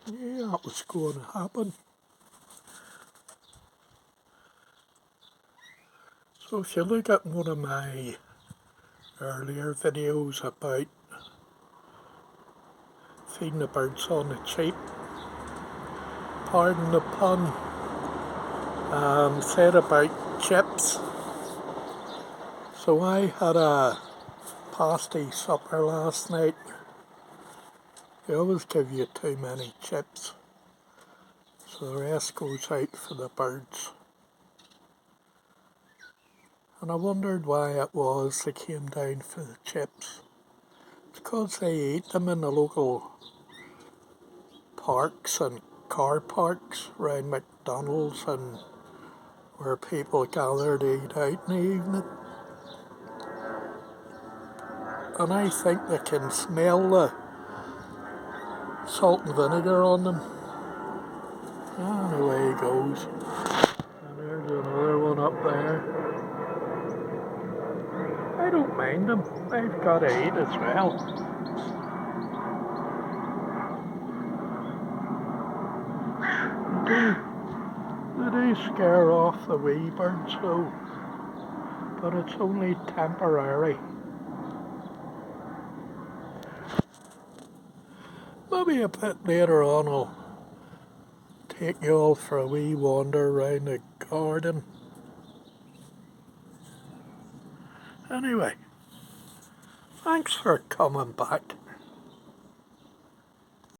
Yeah, that was going to happen. So if you look at one of my earlier videos about feeding the birds on the cheap, pardon the pun, said about chips. So I had a pasty supper last night. They always give you too many chips, so the rest goes out for the birds. And I wondered why it was they came down for the chips. It's because they eat them in the local parks and car parks around McDonald's and where people gather to eat out in the evening. And I think they can smell the salt and vinegar on them. And away he goes. And there's another one up there. I don't mind them. They've got to eat as well. They do scare off the wee birds though, but it's only temporary. Maybe a bit later on I'll take you all for a wee wander round the garden. Anyway, thanks for coming back.